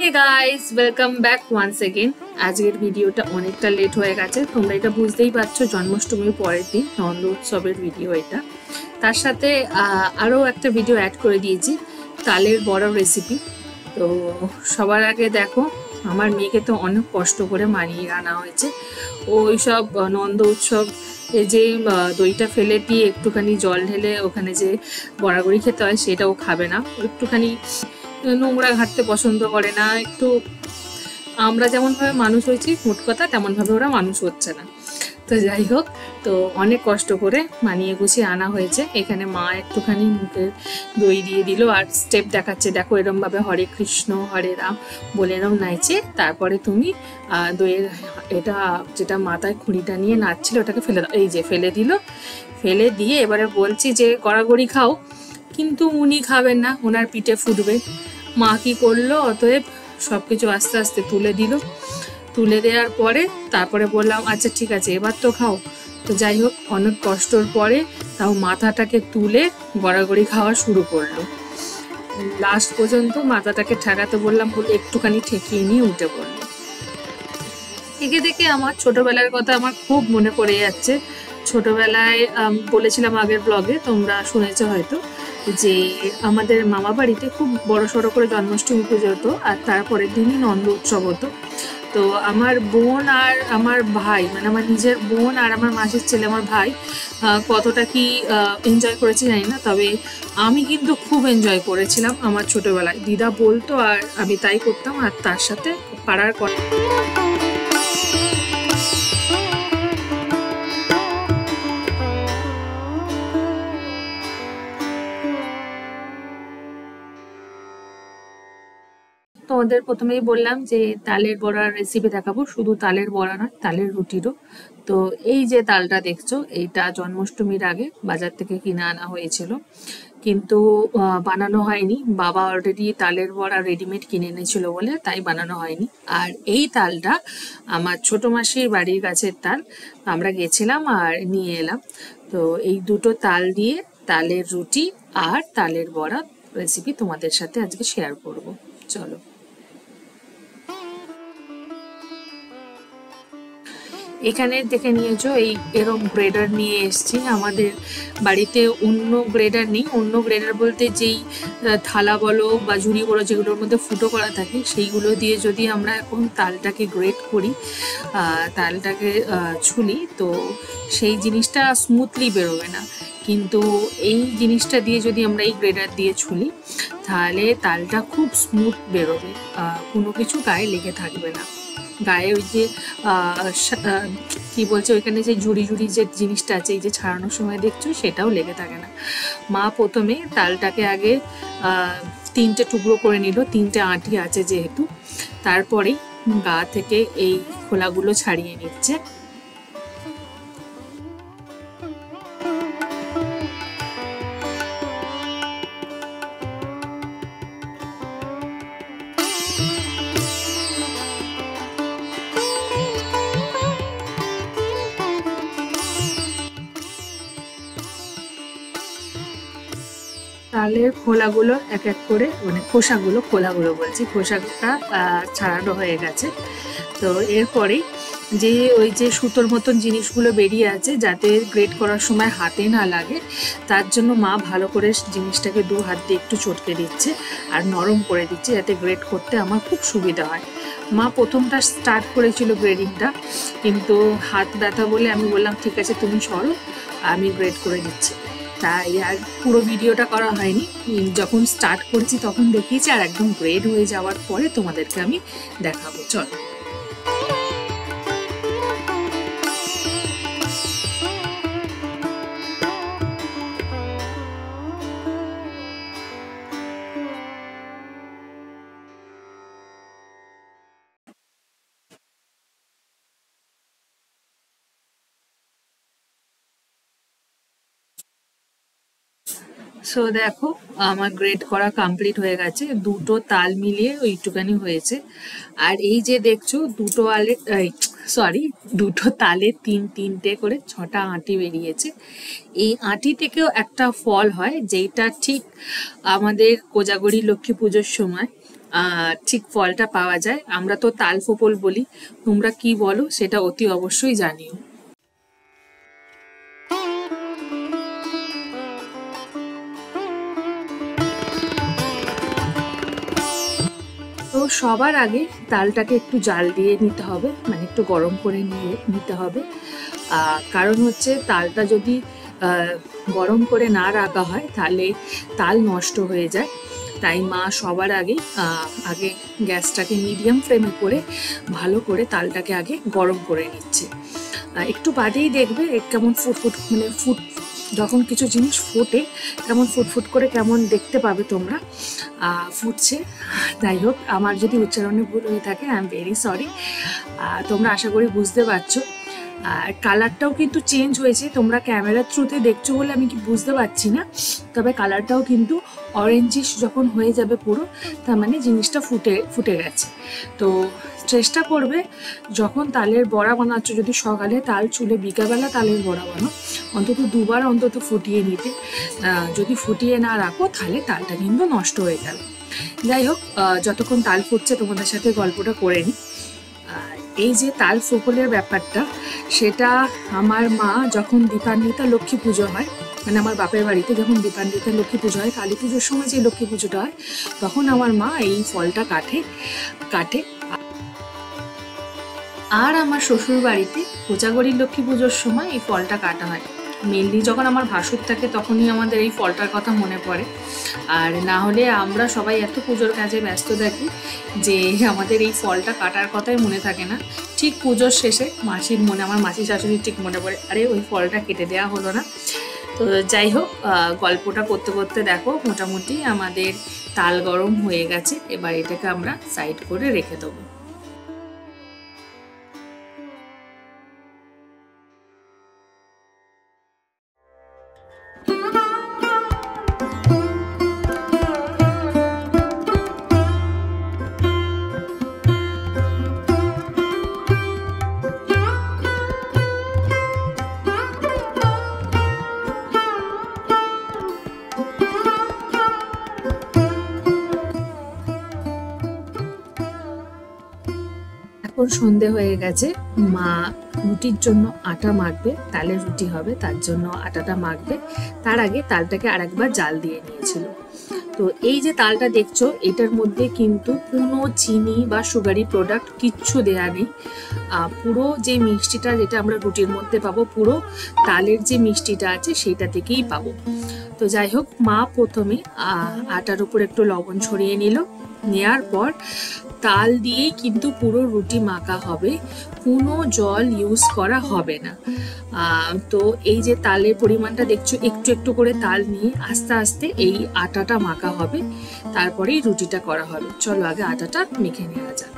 हे guys welcome back once again. আজকের ভিডিওটা অনেকটা লেট হয়ে গেছে, তোমরা এটা বুঝতেই পারছো। জন্মাষ্টমীর পরের দিন নন্দ উৎসবের ভিডিও এটা। তার সাথে আরও একটা ভিডিও অ্যাড করে দিয়েছি, তালের বড়া রেসিপি। তো সবার আগে দেখো, আমার মেয়েকে তো অনেক কষ্ট করে মানিয়ে আনা হয়েছে। ওই সব নন্দ উৎসব এই যে দইটা ফেলে দিয়ে একটুখানি জল ঢেলে ওখানে যে বড়াগুড়ি খেতে হয় সেটাও খাবে না। একটুখানি নোংরা ঘাটতে পছন্দ করে না। একটু আমরা যেমনভাবে মানুষ হয়েছি মোট কথা তেমনভাবে ওরা মানুষ হচ্ছে না। তো যাই হোক, তো অনেক কষ্ট করে মানিয়ে গুছিয়ে আনা হয়েছে। এখানে মা একটুখানি মুখে দই দিয়ে দিল আর স্টেপ দেখাচ্ছে, দেখো এরমভাবে হরে কৃষ্ণ হরে রাম বলে এরম নাইছে। তারপরে তুমি দইয়ের এটা যেটা মাথায় খুঁড়িটা নিয়ে নাচছিল ওটাকে ফেলে দাও। এই যে ফেলে দিল, ফেলে দিয়ে এবারে বলছি যে গড়াগড়ি খাও, কিন্তু উনি খাবেন না, ওনার পিঠে ফুটবে। মা কি করলো, অতএব সব কিছু আস্তে আস্তে তুলে দিল। তুলে দেওয়ার পরে তারপরে বললাম আচ্ছা ঠিক আছে এবার তো খাও। তো যাই হোক, অনেক কষ্টর পরে তাও মাথাটাকে তুলে গড়াগড়ি খাওয়া শুরু করলো। লাস্ট পর্যন্ত মাথাটাকে ঠেকাতে বললাম বলে একটুখানি ঠেকিয়ে নিয়ে উঠে পড়লো। একে দেখে আমার ছোটবেলার কথা আমার খুব মনে পড়ে যাচ্ছে। ছোটবেলায় বলেছিলাম আগের ব্লগে, তোমরা শুনেছো হয়তো, যে আমাদের মামা বাড়িতে খুব বড় সড়ো করে জন্মাষ্টমী পুজো হতো আর তারপরের দিনই নন্দ উৎসব হতো। তো আমার বোন আর আমার ভাই, মানে আমার নিজের বোন আর আমার মাসির ছেলে আমার ভাই কতটা কি এনজয় করেছি জানি না, তবে আমি কিন্তু খুব এনজয় করেছিলাম আমার ছোটবেলায়। দিদা বলতো আর আমি তাই করতাম, আর তার সাথে পাড়ার কথা তোমাদের প্রথমেই বললাম যে তালের বড়ার রেসিপি দেখাবো। শুধু তালের বড়া নয়, তালের রুটিরও। তো এই যে তালটা দেখছো, এইটা জন্মাষ্টমীর আগে বাজার থেকে কিনে আনা হয়েছিল, কিন্তু বানানো হয়নি। বাবা অলরেডি তালের বড়া রেডিমেড কিনে এনেছিল বলে তাই বানানো হয়নি। আর এই তালটা আমার ছোট মাসির বাড়ির গাছের তাল, আমরা গেছিলাম আর নিয়ে এলাম। তো এই দুটো তাল দিয়ে তালের রুটি আর তালের বড়া রেসিপি তোমাদের সাথে আজকে শেয়ার করব। চলো। এখানে দেখে নিয়েছো, এই এরম গ্রেডার নিয়ে এসছি। আমাদের বাড়িতে অন্য গ্রেডার নেই। অন্য গ্রেডার বলতে যেই থালা বলো বা ঝুড়ি বলো যেগুলোর মধ্যে ফুটো করা থাকে, সেইগুলো দিয়ে যদি আমরা এখন তালটাকে গ্রেড করি, তালটাকে ছুলি, তো সেই জিনিসটা স্মুথলি বেরোবে না। কিন্তু এই জিনিসটা দিয়ে যদি আমরা এই গ্রেডার দিয়ে ছুলি, তাহলে তালটা খুব স্মুথ বেরোবে, কোনো কিছু গায়ে লেগে থাকবে না। গায়ে ওই যে কি বলছে ওইখানে যে ঝুড়ি ঝুড়ি যে জিনিসটা আছে, এই যে ছাড়ানোর সময় দেখছো, সেটাও লেগে থাকে না। মা প্রথমে তালটাকে আগে 3টে টুকরো করে নিল, 3টে আঁটি আছে যেহেতু। তারপরেই গা থেকে এই খোলাগুলো ছাড়িয়ে নিচ্ছে। তালের খোলাগুলো এক এক করে, মানে খোলাগুলো বলছি, খোসাটা ছাড়ানো হয়ে গেছে। তো এরপরেই যে ওই যে সুতোর মতন জিনিসগুলো বেরিয়ে আছে, যাতে গ্রেট করার সময় হাতে না লাগে, তার জন্য মা ভালো করে জিনিসটাকে 2 হাত দিয়ে একটু চটকে দিচ্ছে আর নরম করে দিচ্ছে, যাতে গ্রেট করতে আমার খুব সুবিধা হয়। মা প্রথমটা স্টার্ট করেছিল গ্রেডিংটা, কিন্তু হাত ব্যথা বলে আমি বললাম ঠিক আছে তুমি সরো, আমি গ্রেড করে দিচ্ছি। তাই আর পুরো ভিডিওটা করা হয়নি। যখন স্টার্ট করছি তখন দেখিয়েছি, আর একদম গ্রেড হয়ে যাওয়ার পরে তোমাদেরকে আমি দেখাবো। চলো। সো দেখো, আমার গ্রেড করা কমপ্লিট হয়ে গেছে। 2টো তাল মিলিয়ে ওইটুকানি হয়েছে। আর এই যে দেখছো, 2টো তালে 3টে করে 6টা আঁটি বেরিয়েছে। এই আঁটি থেকেও একটা ফল হয়, যেটা ঠিক আমাদের কোজাগরি লক্ষ্মী পুজোর সময় ঠিক ফলটা পাওয়া যায়। আমরা তো তাল ফোপল বলি, তোমরা কি বলো সেটা অতি অবশ্যই জানিও। তো সবার আগে তালটাকে একটু জাল দিয়ে নিতে হবে, মানে একটু গরম করে নিতে হবে। কারণ হচ্ছে তালটা যদি গরম করে না রাখা হয় তাহলে তাল নষ্ট হয়ে যায়। তাই মা সবার আগে গ্যাসটাকে মিডিয়াম ফ্লেমে করে ভালো করে তালটাকে আগে গরম করে নিচ্ছে। একটু বাদেই দেখবে কেমন যখন কিছু জিনিস ফোটে কেমন ফুটফুট করে কেমন দেখতে পাবে তোমরা, ফুটছে। যাই হোক, আমার যদি উচ্চারণে ভুল হয়ে থাকে আই এম ভেরি সরি। তোমরা আশা করি বুঝতে পারছো। আর কালারটাও কিন্তু চেঞ্জ হয়েছে, তোমরা ক্যামেরার থ্রুতে দেখছো বলে আমি কি বুঝতে পারছি না, তবে কালারটাও কিন্তু অরেঞ্জিশ যখন হয়ে যাবে পুরো, তার মানে জিনিসটা ফুটে গেছে। তো চেষ্টা করবে যখন তালের বড়া বানাচ্ছ, যদি সকালে তাল চুলে বিকালবেলা তালের বড়া বানাও, অন্তত দুবার অন্তত ফুটিয়ে নিতে। যদি ফুটিয়ে না রাখো তাহলে তালটা কিন্তু নষ্ট হয়ে গেল। যাই হোক, যতক্ষণ তাল ফুটছে তোমাদের সাথে গল্পটা করে নিই। এই যে তাল ফোপলের ব্যাপারটা, সেটা আমার মা যখন দীপান্বিতা লক্ষ্মী পুজো হয়, মানে আমার বাপের বাড়িতে যখন দীপান্বিতা লক্ষ্মী পুজো হয়, কালী পুজোর সময় যে লক্ষ্মী পুজোটা হয়, তখন আমার মা এই ফলটা কাটে। আর আমার শ্বশুর বাড়িতে কোজাগরীর লক্ষ্মী পুজোর সময় এই ফলটা কাটা হয়। মেনলি যখন আমার ভাসুর থাকে তখনই আমাদের এই ফলটার কথা মনে পড়ে। আর না হলে আমরা সবাই এত পুজোর কাজে ব্যস্ত থাকি যে আমাদের এই ফলটা কাটার কথাই মনে থাকে না। ঠিক পুজোর শেষে আমার মাসি শাশুড়ির ঠিক মনে পড়ে, আরে ওই ফলটা কেটে দেওয়া হলো না। তো যাই হোক, গল্পটা করতে করতে দেখো মোটামুটি আমাদের তাল গরম হয়ে গেছে। এবার এটাকে আমরা সাইড করে রেখে দেবো। এখন সন্ধে হয়ে গেছে, মা রুটির জন্য আটা মাখবে, তালের রুটি হবে তার জন্য আটাটা মাখবে। তার আগে তালটাকে আরেকবার জাল দিয়ে নিয়েছিল। তো এই যে তালটা দেখছো, এটার মধ্যে কিন্তু কোনো চিনি বা সুগারি প্রোডাক্ট কিচ্ছু দেয়া নেই। পুরো যে মিষ্টিটা যেটা আমরা রুটির মধ্যে পাবো, পুরো তালের যে মিষ্টিটা আছে সেইটা থেকেই পাবো। তো যাই হোক, মা প্রথমে আটার উপর একটু লবণ ছড়িয়ে নিল, নেওয়ার পর তাল দিয়েই কিন্তু পুরো রুটি মাখা হবে, কোনো জল ইউজ করা হবে না। তো এই যে তালের পরিমাণটা দেখছো, একটু একটু করে তাল নিয়ে আস্তে আস্তে এই আটাটা মাখা হবে, তারপরেই রুটিটা করা হবে। চলো আগে আটাটা মেখে নেওয়া যাক।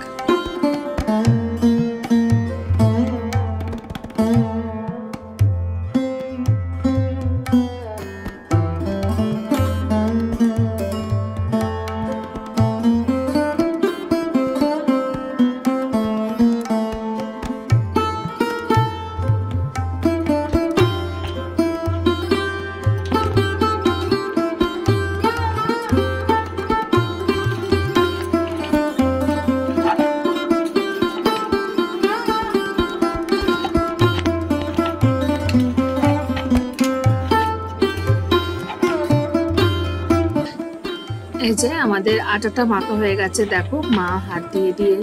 এই যে আমাদের আটাটা মাখা হয়ে গেছে, দেখো মা হাত দিয়ে দিয়ে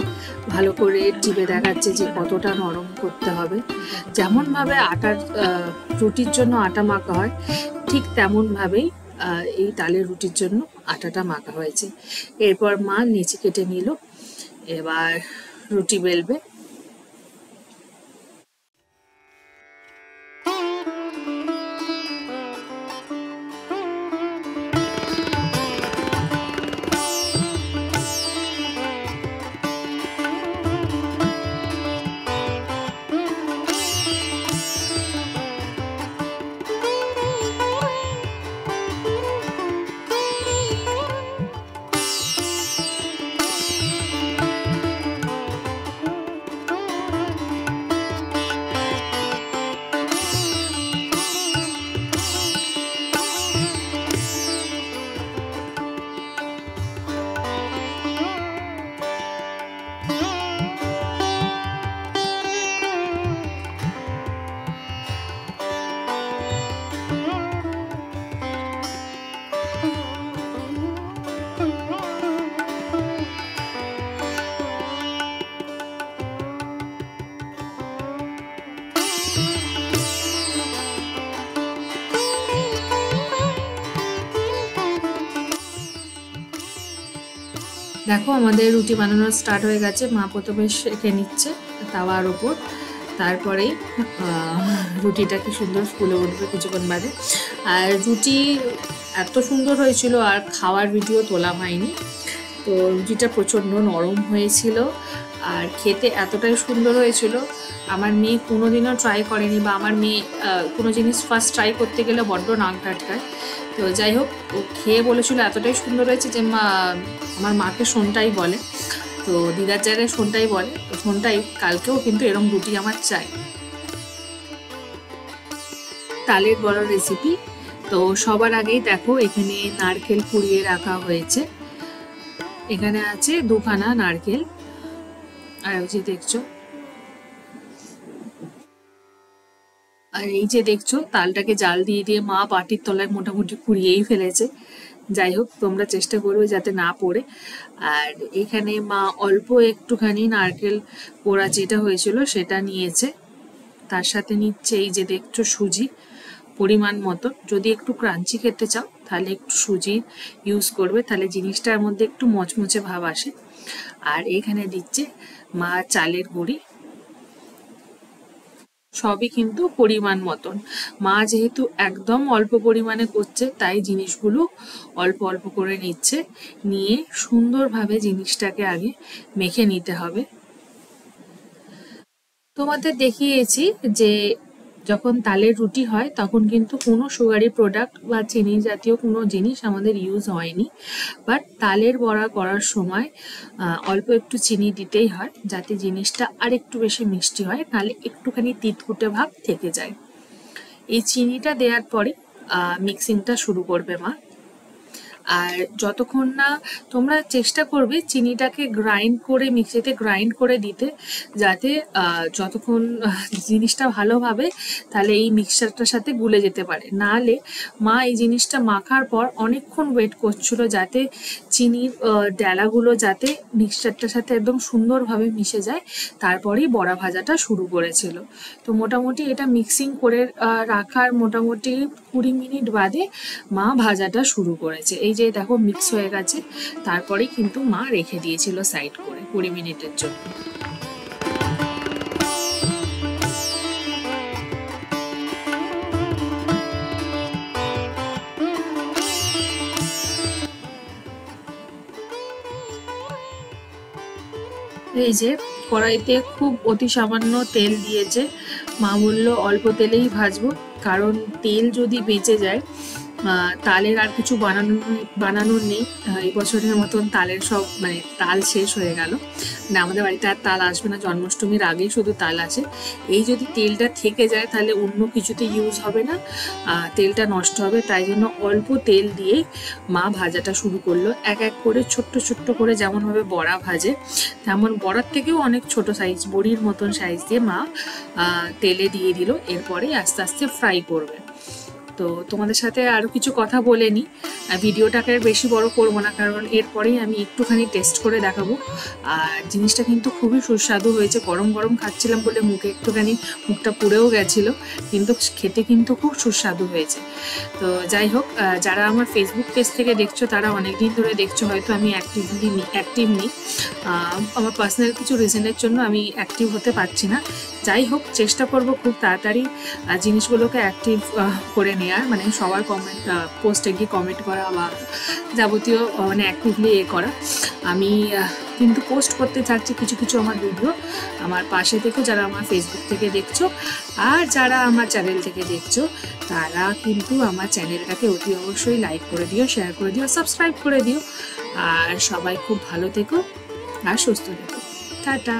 ভালো করে টিপে দেখাচ্ছে যে কতটা নরম করতে হবে। যেমনভাবে রুটির জন্য আটা মাখা হয়, ঠিক তেমনভাবেই এই তালের রুটির জন্য আটাটা মাখা হয়েছে। এরপর মা নিচে কেটে নিল, এবার রুটি বেলবে। দেখো আমাদের রুটি বানানো স্টার্ট হয়ে গেছে। মা প্রথমে সেঁকে নিচ্ছে তাওয়ার ওপর, তারপরেই রুটিটা কি সুন্দর ফুলে উঠবে কিছুক্ষণ বাদে। আর রুটি এত সুন্দর হয়েছিল, আর খাওয়ার ভিডিও তোলা হয়নি। তো রুটিটা প্রচণ্ড নরম হয়েছিল আর খেতে এতটাই সুন্দর হয়েছিল। আমার মেয়ে কোনোদিনও ট্রাই করেনি, বা আমার মেয়ে কোনো জিনিস ফার্স্ট ট্রাই করতে গেলে বড্ড নাক কাটকায়। তো যাই হোক, ও খেয়ে বলেছিল এতটাই সুন্দর হয়েছে যে আমার মাকে শোনটাই বলে, তো দিদার জায়গায় শোনটাই বলে, তো শোনটাই কালকেও কিন্তু এরম রুটি আমার চাই। তালের বড়ার রেসিপি। তো সবার আগেই দেখো এখানে নারকেল কুড়িয়ে রাখা হয়েছে। এখানে আছে 2খানা নারকেল, আর এই যে দেখছো, আর এই যে দেখছো তালটাকে জাল দিয়ে দিয়ে মা বাটির তলায় মোটামুটি কুড়িয়েই ফেলেছে। যাই হোক, তোমরা চেষ্টা করবে যাতে না পড়ে। আর এখানে মা অল্প একটুখানি নারকেল পোড়া যেটা হয়েছিল সেটা নিয়েছে, তার সাথে নিচ্ছে এই যে দেখছো সুজি পরিমাণ মতো। যদি একটু ক্রাঞ্চি খেতে চাও তাহলে একটু সুজি ইউজ করবে, তাহলে জিনিসটার মধ্যে একটু মচমচে ভাব আসে। আর এখানে দিচ্ছে মা চালের গুঁড়ি, সবই কিন্তু পরিমাণ মতন। মা যেহেতু একদম অল্প পরিমাণে করছে, তাই জিনিসগুলো অল্প অল্প করে নিচ্ছে, নিয়ে সুন্দরভাবে জিনিসটাকে আগে মেখে নিতে হবে। তোমাদের দেখিয়েছি যে যখন তালের রুটি হয় তখন কিন্তু কোনো সুগারি প্রোডাক্ট বা চিনি জাতীয় কোনো জিনিস আমাদের ইউজ হয়নি, বাট তালের বড়া করার সময় অল্প একটু চিনি দিতেই হয়, যাতে জিনিসটা আর একটু বেশি মিষ্টি হয়, নাহলে একটুখানি তিতকুটে ভাব থেকে যায়। এই চিনিটা দেওয়ার পরে মিক্সিংটা শুরু করবে মা। আর যতক্ষণ না, তোমরা চেষ্টা করবে চিনিটাকে গ্রাইন্ড করে মিক্সিতে গ্রাইন্ড করে দিতে, যাতে যতক্ষণ জিনিসটা ভালোভাবে তাহলে এই মিক্সচারটার সাথে গুলে যেতে পারে। নাহলে মা এই জিনিসটা মাখার পর অনেকক্ষণ ওয়েট করছিল যাতে চিনির ডেলাগুলো যাতে মিক্সচারটার সাথে একদম সুন্দরভাবে মিশে যায়, তারপরেই বড়া ভাজাটা শুরু করেছিল। তো মোটামুটি এটা মিক্সিং করে রাখার মোটামুটি 20 মিনিট বাদে মা ভাজাটা শুরু করেছে। এই যে দেখো মিক্স হয়ে গেছে, তারপরেই কিন্তু মা রেখে দিয়েছিল সাইড করে 20 মিনিটের জন্য। এই যে কড়াইতে খুব অতি সামান্য তেল দিয়েছে, মা বললো অল্প তেলেই ভাজবো, কারণ তেল যদি বেঁচে যায় তালের আর কিছু বানানোর নেই। এই বছরের মতন তালের সব মানে তাল শেষ হয়ে গেল, মানে আমাদের বাড়িতে আর তাল আসবে না, জন্মাষ্টমীর আগেই শুধু তাল আছে। এই যদি তেলটা থেকে যায় তাহলে অন্য কিছুতে ইউজ হবে না, তেলটা নষ্ট হবে। তাই জন্য অল্প তেল দিয়েই মা ভাজাটা শুরু করলো। এক এক করে ছোট্ট ছোট্ট করে যেমনভাবে বড়া ভাজে, তেমন বড়ার থেকেও অনেক ছোট সাইজ, বড়ির মতন সাইজ দিয়ে মা তেলে দিয়ে দিল। এরপরে আস্তে আস্তে ফ্রাই করবে। তো তোমাদের সাথে আরও কিছু কথা বলে নিই, ভিডিওটাকে বেশি বড় করবো না, কারণ এরপরেই আমি একটুখানি টেস্ট করে দেখাবো। আর জিনিসটা কিন্তু খুবই সুস্বাদু হয়েছে, গরম গরম খাচ্ছিলাম বলে মুখে একটুখানি মুখটা পুড়েও গেছিলো, কিন্তু খেতে কিন্তু খুব সুস্বাদু হয়েছে। তো যাই হোক, যারা আমার ফেসবুক পেজ থেকে দেখছো তারা অনেক দিন ধরে দেখছো, হয়তো আমি অ্যাক্টিভ নেই, আমার পার্সোনাল কিছু রিজনের জন্য আমি অ্যাক্টিভ হতে পারছি না। যাই হোক, চেষ্টা করব খুব তাড়াতাড়ি জিনিসগুলোকে অ্যাক্টিভ করে নেওয়ার, মানে সবার পোস্টে গিয়ে কমেন্ট করা বা যাবতীয় মানে অ্যাক্টিভলি করা। আমি কিন্তু পোস্ট করতে চাচ্ছি কিছু কিছু আমার ভিডিও। আমার পাশে থেকেও যারা আমার ফেসবুক থেকে দেখছো আর যারা আমার চ্যানেল থেকে দেখছো, তারা কিন্তু আমার চ্যানেলটাকে অতি অবশ্যই লাইক করে দিও, শেয়ার করে দিও, সাবস্ক্রাইব করে দিও। আর সবাই খুব ভালো থেকো আর সুস্থ থেকো। টাটা।